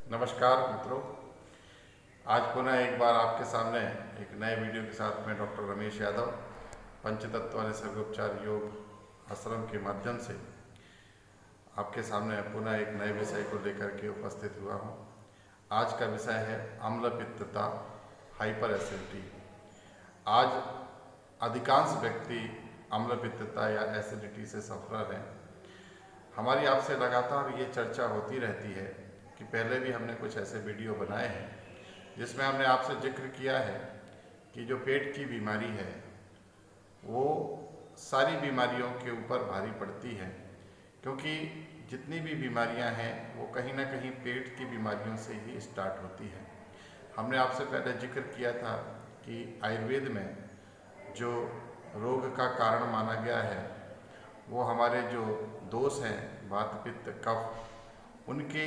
नमस्कार मित्रों। आज पुनः एक बार आपके सामने एक नए वीडियो के साथ मैं डॉक्टर रमेश यादव पंचतत्व निसर्गोपचार योग आश्रम के माध्यम से आपके सामने पुनः एक नए विषय को लेकर के उपस्थित हुआ हूँ। आज का विषय है अम्ल पित्तता, हाइपर एसिडिटी। आज अधिकांश व्यक्ति अम्ल पित्तता या एसिडिटी से सफ़र हैं। हमारी आपसे लगातार ये चर्चा होती रहती है कि पहले भी हमने कुछ ऐसे वीडियो बनाए हैं जिसमें हमने आपसे जिक्र किया है कि जो पेट की बीमारी है वो सारी बीमारियों के ऊपर भारी पड़ती है, क्योंकि जितनी भी बीमारियां हैं वो कहीं ना कहीं पेट की बीमारियों से ही स्टार्ट होती है। हमने आपसे पहले जिक्र किया था कि आयुर्वेद में जो रोग का कारण माना गया है वो हमारे जो दोष हैं वात पित्त कफ, उनके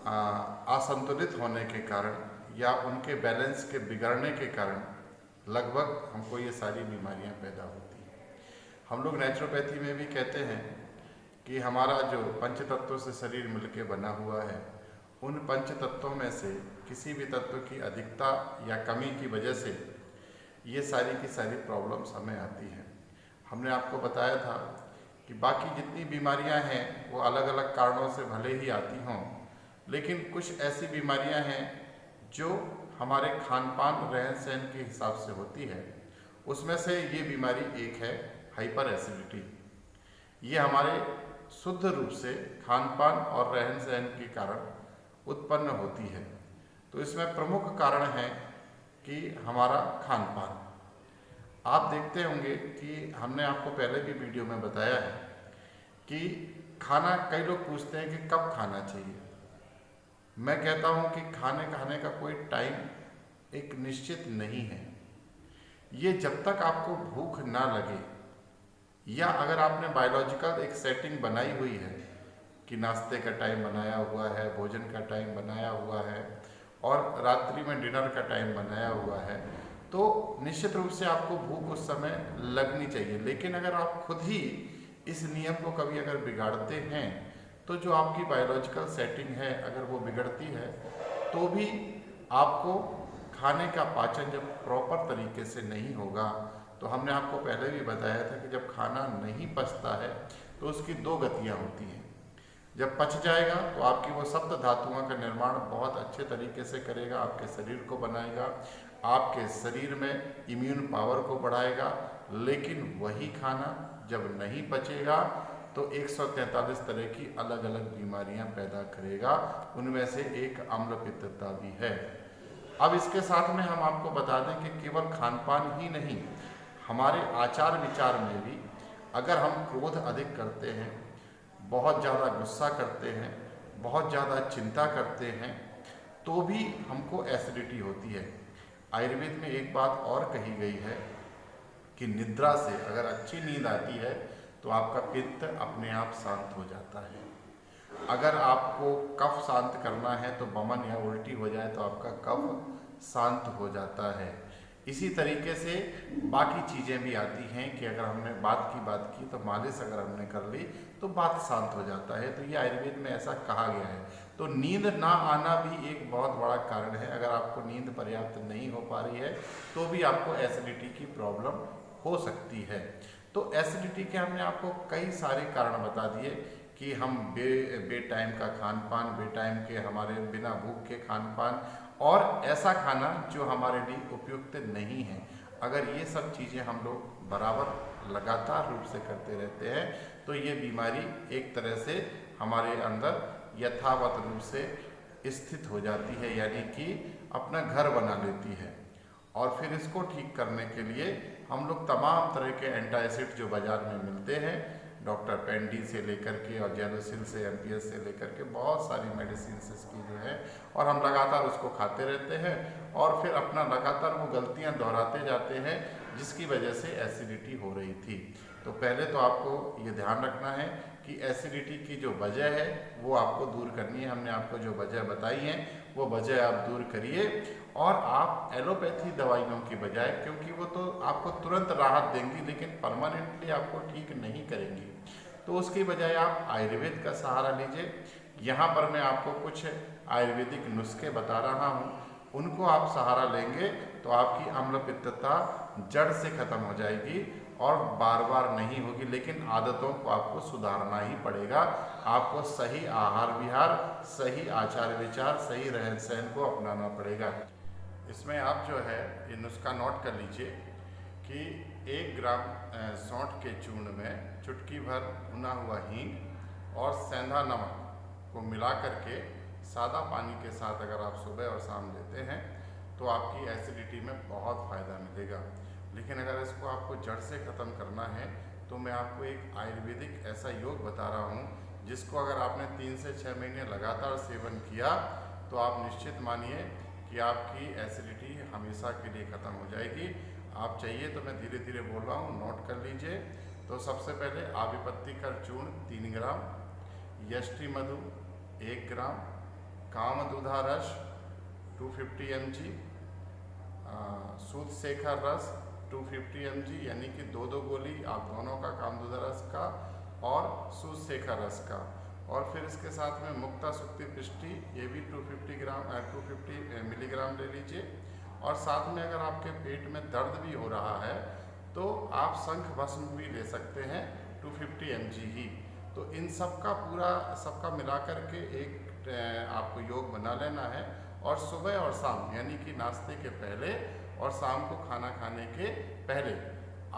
असंतुलित होने के कारण या उनके बैलेंस के बिगड़ने के कारण लगभग हमको ये सारी बीमारियां पैदा होती हैं। हम लोग नेचुरोपैथी में भी कहते हैं कि हमारा जो पंच तत्वों से शरीर मिलके बना हुआ है, उन पंच तत्वों में से किसी भी तत्व की अधिकता या कमी की वजह से ये सारी की सारी प्रॉब्लम्स हमें आती हैं। हमने आपको बताया था कि बाकी जितनी बीमारियां हैं वो अलग अलग कारणों से भले ही आती हों, लेकिन कुछ ऐसी बीमारियां हैं जो हमारे खान पान रहन सहन के हिसाब से होती है। उसमें से ये बीमारी एक है हाइपर एसिडिटी। ये हमारे शुद्ध रूप से खान पान और रहन सहन के कारण उत्पन्न होती है। तो इसमें प्रमुख कारण है कि हमारा खान पान। आप देखते होंगे कि हमने आपको पहले भी वीडियो में बताया है कि खाना, कई लोग पूछते हैं कि कब खाना चाहिए। मैं कहता हूं कि खाने का कोई टाइम एक निश्चित नहीं है। ये जब तक आपको भूख ना लगे, या अगर आपने बायोलॉजिकल एक सेटिंग बनाई हुई है कि नाश्ते का टाइम बनाया हुआ है, भोजन का टाइम बनाया हुआ है और रात्रि में डिनर का टाइम बनाया हुआ है, तो निश्चित रूप से आपको भूख उस समय लगनी चाहिए। लेकिन अगर आप खुद ही इस नियम को कभी अगर बिगाड़ते हैं तो जो आपकी बायोलॉजिकल सेटिंग है अगर वो बिगड़ती है तो भी आपको खाने का पाचन जब प्रॉपर तरीके से नहीं होगा, तो हमने आपको पहले भी बताया था कि जब खाना नहीं पचता है तो उसकी दो गतियां होती हैं। जब पच जाएगा तो आपकी वो सप्त धातुओं का निर्माण बहुत अच्छे तरीके से करेगा, आपके शरीर को बनाएगा, आपके शरीर में इम्यून पावर को बढ़ाएगा। लेकिन वही खाना जब नहीं पचेगा तो 143 तरह की अलग अलग बीमारियां पैदा करेगा। उनमें से एक अम्ल पित्तता भी है। अब इसके साथ में हम आपको बता दें कि केवल खान पान ही नहीं, हमारे आचार विचार में भी अगर हम क्रोध अधिक करते हैं, बहुत ज़्यादा गुस्सा करते हैं, बहुत ज़्यादा चिंता करते हैं, तो भी हमको एसिडिटी होती है। आयुर्वेद में एक बात और कही गई है कि निद्रा से अगर अच्छी नींद आती है तो आपका पित्त अपने आप शांत हो जाता है। अगर आपको कफ शांत करना है तो बमन या उल्टी हो जाए तो आपका कफ शांत हो जाता है। इसी तरीके से बाकी चीज़ें भी आती हैं कि अगर हमने बात की तो मालिश अगर हमने कर ली तो बात शांत हो जाता है। तो ये आयुर्वेद में ऐसा कहा गया है। तो नींद ना आना भी एक बहुत बड़ा कारण है। अगर आपको नींद पर्याप्त नहीं हो पा रही है तो भी आपको एसिडिटी की प्रॉब्लम हो सकती है। तो एसिडिटी के हमने आपको कई सारे कारण बता दिए कि हम बे टाइम का खान पान, बे टाइम के हमारे बिना भूख के खान पान और ऐसा खाना जो हमारे लिए उपयुक्त नहीं है। अगर ये सब चीज़ें हम लोग बराबर लगातार रूप से करते रहते हैं तो ये बीमारी एक तरह से हमारे अंदर यथावत रूप से स्थित हो जाती है, यानी कि अपना घर बना लेती है। और फिर इसको ठीक करने के लिए हम लोग तमाम तरह के एंटासिड जो बाज़ार में मिलते हैं, डॉक्टर पेंडी से लेकर के और जेलोसिल से, एमपीएस से लेकर के बहुत सारी मेडिसिन इसकी जो है, और हम लगातार उसको खाते रहते हैं और फिर अपना लगातार वो गलतियां दोहराते जाते हैं जिसकी वजह से एसिडिटी हो रही थी। तो पहले तो आपको ये ध्यान रखना है कि एसिडिटी की जो वजह है वो आपको दूर करनी है। हमने आपको जो वजह बताई है वो वजह आप दूर करिए और आप एलोपैथी दवाइयों की बजाय, क्योंकि वो तो आपको तुरंत राहत देंगी लेकिन परमानेंटली आपको ठीक नहीं करेंगी, तो उसकी बजाय आप आयुर्वेद का सहारा लीजिए। यहाँ पर मैं आपको कुछ आयुर्वेदिक नुस्खे बता रहा हूँ, उनको आप सहारा लेंगे तो आपकी अम्ल पित्तता जड़ से खत्म हो जाएगी और बार बार नहीं होगी। लेकिन आदतों को आपको सुधारना ही पड़ेगा। आपको सही आहार विहार, सही आचार विचार, सही रहन सहन को अपनाना पड़ेगा। इसमें आप जो है ये नुस्खा नोट कर लीजिए कि 1 ग्राम सौंठ के चूर्ण में चुटकी भर भुना हुआ हींग और सेंधा नमक को मिला करके सादा पानी के साथ अगर आप सुबह और शाम लेते हैं तो आपकी एसिडिटी में बहुत फ़ायदा मिलेगा। लेकिन अगर इसको आपको जड़ से ख़त्म करना है तो मैं आपको एक आयुर्वेदिक ऐसा योग बता रहा हूँ जिसको अगर आपने 3 से 6 महीने लगातार सेवन किया तो आप निश्चित मानिए कि आपकी एसिडिटी हमेशा के लिए ख़त्म हो जाएगी। आप चाहिए तो मैं धीरे धीरे बोल रहा हूँ, नोट कर लीजिए। तो सबसे पहले आविपत्ति का चूर्ण 3 ग्राम, यष्टि मधु 1 ग्राम, कामदूधा रस 250 mg, सूत शेखर रस 250 mg, यानी कि 2-2 गोली आप दोनों का, कामदूधा रस का और सूत शेखर रस का। और फिर इसके साथ में मुक्ता सुक्ति पिष्टी, ये भी 250 मिलीग्राम ले लीजिए। और साथ में अगर आपके पेट में दर्द भी हो रहा है तो आप शंख भस्म भी ले सकते हैं 250 mg ही। तो इन सबका मिला करके एक आपको योग बना लेना है और सुबह और शाम यानी कि नाश्ते के पहले और शाम को खाना खाने के पहले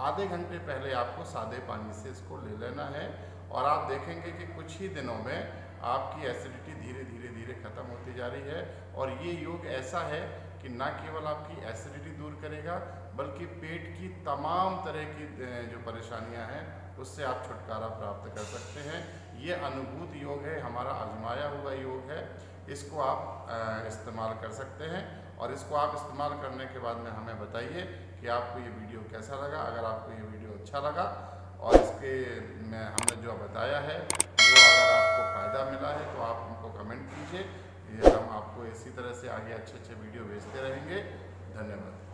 आधे घंटे पहले आपको सादे पानी से इसको ले लेना है। और आप देखेंगे कि कुछ ही दिनों में आपकी एसिडिटी धीरे धीरे खत्म होती जा रही है। और ये योग ऐसा है कि ना केवल आपकी एसिडिटी दूर करेगा बल्कि पेट की तमाम तरह की जो परेशानियां हैं उससे आप छुटकारा प्राप्त कर सकते हैं। ये अनुभूत योग है, हमारा आजमाया हुआ योग है। इसको आप इस्तेमाल कर सकते हैं और इसको आप इस्तेमाल करने के बाद में हमें बताइए कि आपको ये वीडियो कैसा लगा। अगर आपको ये वीडियो अच्छा लगा और इसके में हमने जो बताया है वो अगर आपको फ़ायदा मिला है तो आप हमको कमेंट कीजिए। हम आपको इसी तरह से आगे अच्छे वीडियो भेजते रहेंगे। धन्यवाद।